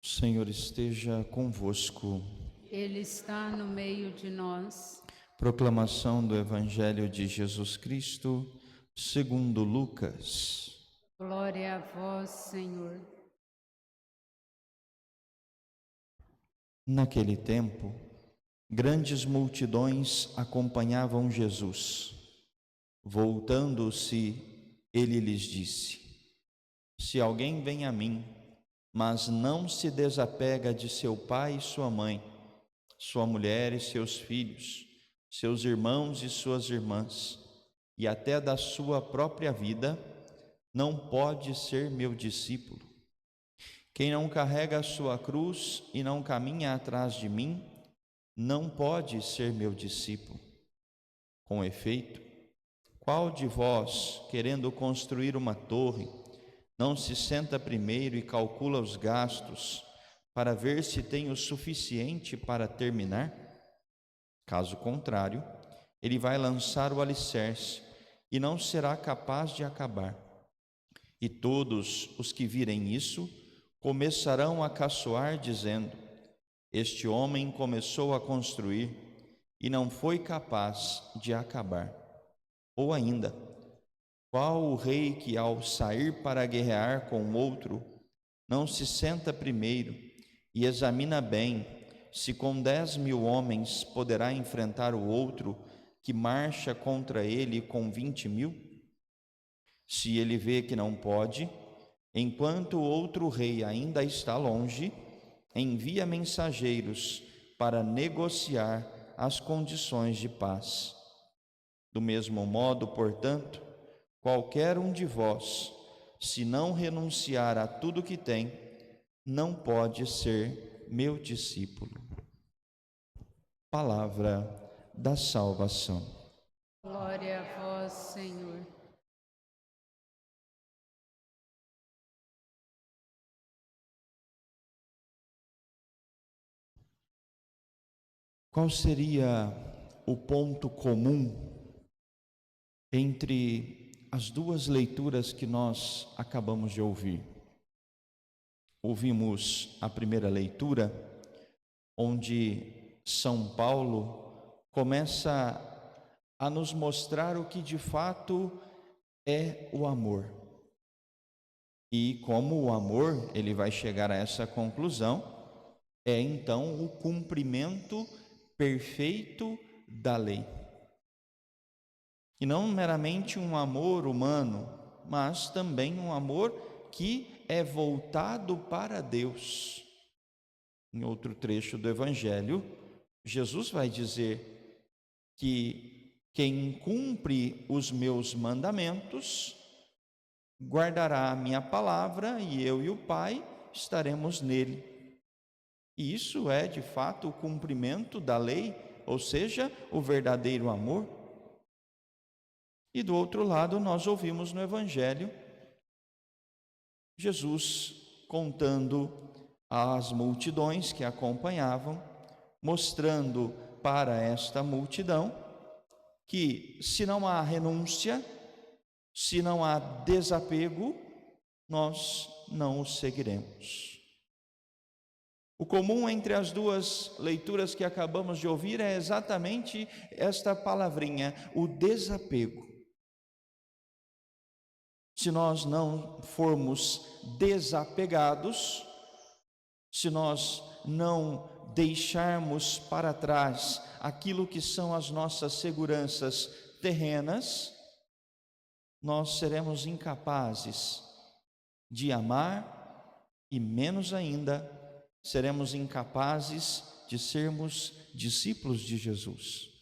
O Senhor esteja convosco. Ele está no meio de nós. Proclamação do Evangelho de Jesus Cristo, segundo Lucas. Glória a vós, Senhor. Naquele tempo, grandes multidões acompanhavam Jesus. Voltando-se, ele lhes disse: Se alguém vem a mim, mas não se desapega de seu pai e sua mãe, sua mulher e seus filhos, seus irmãos e suas irmãs, e até da sua própria vida, não pode ser meu discípulo. Quem não carrega a sua cruz e não caminha atrás de mim, não pode ser meu discípulo. Com efeito, qual de vós, querendo construir uma torre, não se senta primeiro e calcula os gastos para ver se tem o suficiente para terminar? Caso contrário, ele vai lançar o alicerce e não será capaz de acabar. E todos os que virem isso começarão a caçoar, dizendo: Este homem começou a construir e não foi capaz de acabar. Ou ainda, qual o rei que, ao sair para guerrear com outro, não se senta primeiro e examina bem se com 10.000 homens poderá enfrentar o outro que marcha contra ele com 20.000? Se ele vê que não pode, enquanto o outro rei ainda está longe, envia mensageiros para negociar as condições de paz. Do mesmo modo, portanto, qualquer um de vós, se não renunciar a tudo que tem, não pode ser meu discípulo. Palavra da salvação. Glória a vós, Senhor. Qual seria o ponto comum entre as duas leituras que nós acabamos de ouvir? Ouvimos a primeira leitura, onde São Paulo começa a nos mostrar o que de fato é o amor. E como o amor, ele vai chegar a essa conclusão, é então o cumprimento perfeito da lei. E não meramente um amor humano, mas também um amor que é voltado para Deus. Em outro trecho do Evangelho, Jesus vai dizer que quem cumpre os meus mandamentos guardará a minha palavra e eu e o Pai estaremos nele. E isso é, de fato, o cumprimento da lei, ou seja, o verdadeiro amor. E do outro lado, nós ouvimos no Evangelho Jesus contando às multidões que acompanhavam, mostrando para esta multidão que, se não há renúncia, se não há desapego, nós não o seguiremos. O comum entre as duas leituras que acabamos de ouvir é exatamente esta palavrinha, o desapego. Se nós não formos desapegados, se nós não deixarmos para trás aquilo que são as nossas seguranças terrenas, nós seremos incapazes de amar e, menos ainda, seremos incapazes de sermos discípulos de Jesus.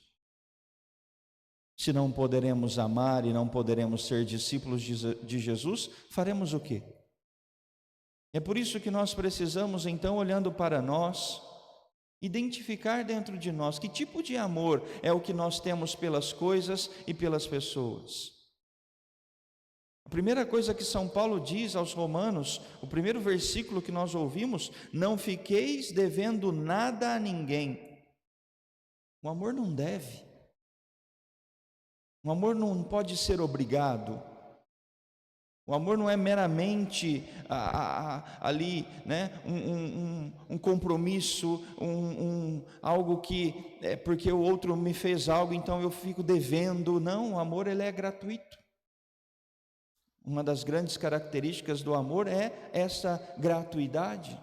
Se não poderemos amar e não poderemos ser discípulos de Jesus, faremos o quê? É por isso que nós precisamos, então, olhando para nós, identificar dentro de nós que tipo de amor é o que nós temos pelas coisas e pelas pessoas. A primeira coisa que São Paulo diz aos Romanos, o primeiro versículo que nós ouvimos: não fiqueis devendo nada a ninguém. O amor não deve. O amor não pode ser obrigado. O amor não é meramente ali, né, um compromisso, algo que é porque o outro me fez algo, então eu fico devendo. Não, o amor ele é gratuito. Uma das grandes características do amor é essa gratuidade,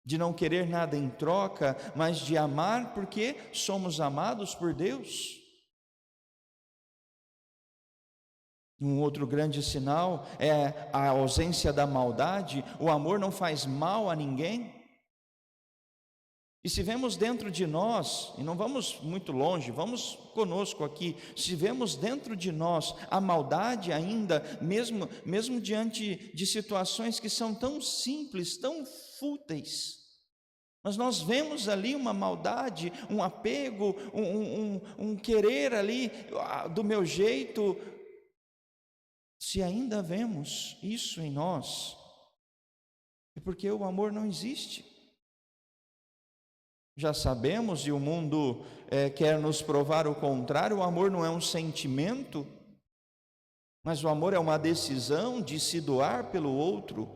de não querer nada em troca, mas de amar porque somos amados por Deus. Um outro grande sinal é a ausência da maldade. O amor não faz mal a ninguém. E se vemos dentro de nós, e não vamos muito longe, vamos conosco aqui, se vemos dentro de nós a maldade ainda, mesmo diante de situações que são tão simples, tão fúteis, mas nós vemos ali uma maldade, um apego, um querer ali do meu jeito. Se ainda vemos isso em nós, é porque o amor não existe. Já sabemos, e o mundo quer nos provar o contrário, o amor não é um sentimento, mas o amor é uma decisão de se doar pelo outro.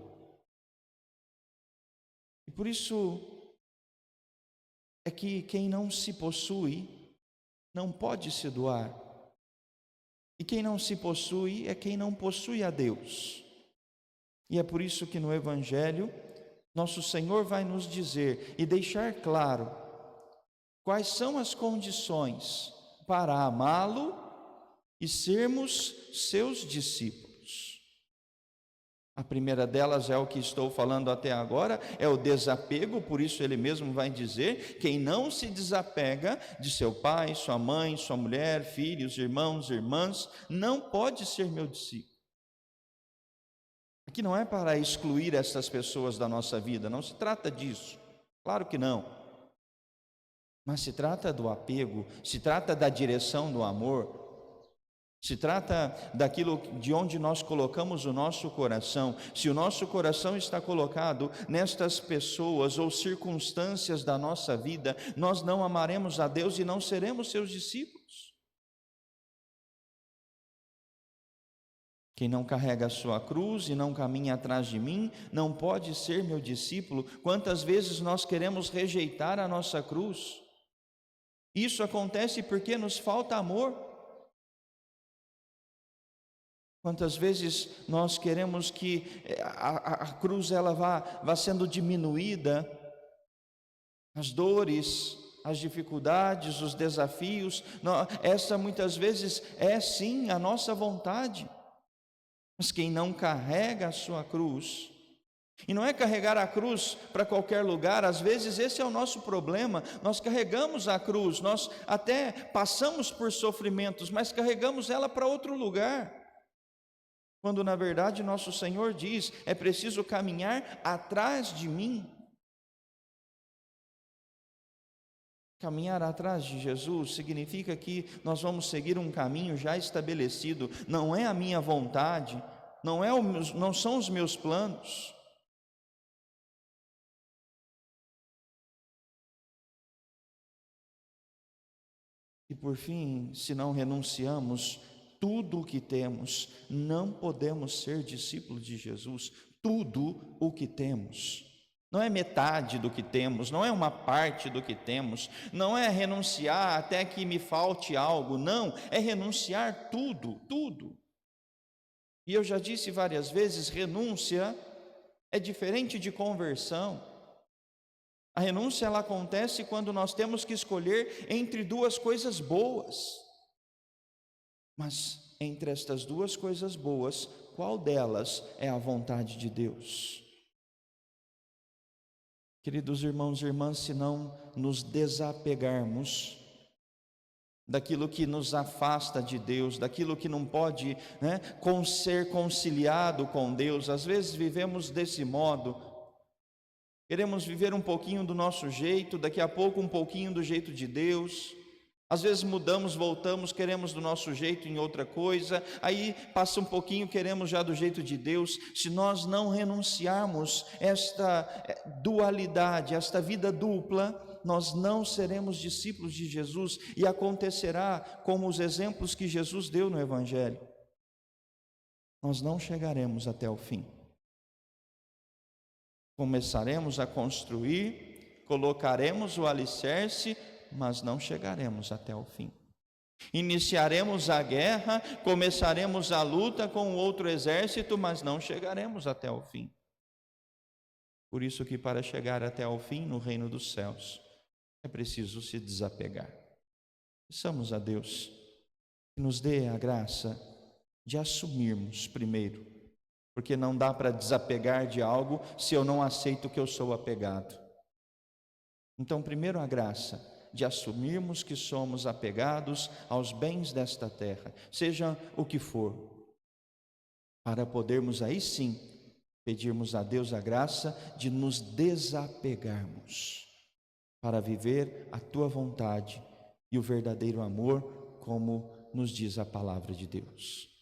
E por isso é que quem não se possui não pode se doar. E quem não se possui é quem não possui a Deus. E é por isso que no Evangelho, nosso Senhor vai nos dizer e deixar claro quais são as condições para amá-lo e sermos seus discípulos. A primeira delas é o que estou falando até agora, é o desapego, por isso ele mesmo vai dizer: quem não se desapega de seu pai, sua mãe, sua mulher, filhos, irmãos, irmãs, não pode ser meu discípulo. Aqui não é para excluir essas pessoas da nossa vida, não se trata disso, claro que não. Mas se trata do apego, se trata da direção do amor, se trata daquilo de onde nós colocamos o nosso coração. Se o nosso coração está colocado nestas pessoas ou circunstâncias da nossa vida, nós não amaremos a Deus e não seremos seus discípulos. Quem não carrega a sua cruz e não caminha atrás de mim, não pode ser meu discípulo. Quantas vezes nós queremos rejeitar a nossa cruz? Isso acontece porque nos falta amor. Quantas vezes nós queremos que a cruz ela vá sendo diminuída, as dores, as dificuldades, os desafios, essa muitas vezes é sim a nossa vontade, mas quem não carrega a sua cruz, e não é carregar a cruz para qualquer lugar, às vezes esse é o nosso problema, nós carregamos a cruz, nós até passamos por sofrimentos, mas carregamos ela para outro lugar. Quando na verdade nosso Senhor diz: é preciso caminhar atrás de mim. Caminhar atrás de Jesus significa que nós vamos seguir um caminho já estabelecido, não é a minha vontade, não são os meus planos. E por fim, se não renunciamos tudo o que temos, não podemos ser discípulos de Jesus. Tudo o que temos, não é metade do que temos, não é uma parte do que temos, não é renunciar até que me falte algo, não, é renunciar tudo, tudo. E eu já disse várias vezes, renúncia é diferente de conversão. A renúncia ela acontece quando nós temos que escolher entre duas coisas boas. Mas entre estas duas coisas boas, qual delas é a vontade de Deus? Queridos irmãos e irmãs, se não nos desapegarmos daquilo que nos afasta de Deus, daquilo que não pode, ser conciliado com Deus, às vezes vivemos desse modo, queremos viver um pouquinho do nosso jeito, daqui a pouco um pouquinho do jeito de Deus. Às vezes mudamos, voltamos, queremos do nosso jeito em outra coisa, aí passa um pouquinho, queremos já do jeito de Deus. Se nós não renunciarmos esta dualidade, esta vida dupla, nós não seremos discípulos de Jesus e acontecerá como os exemplos que Jesus deu no Evangelho. nós não chegaremos até o fim. Começaremos a construir, colocaremos o alicerce, mas não chegaremos até o fim. Iniciaremos a guerra, começaremos a luta com outro exército, mas não chegaremos até o fim. Por isso que para chegar até o fim no reino dos céus, é preciso se desapegar. Peçamos a Deus que nos dê a graça de assumirmos primeiro, porque não dá para desapegar de algo se eu não aceito que eu sou apegado. Então, primeiro a graça de assumirmos que somos apegados aos bens desta terra, seja o que for, para podermos aí sim pedirmos a Deus a graça de nos desapegarmos, para viver a tua vontade e o verdadeiro amor, como nos diz a palavra de Deus.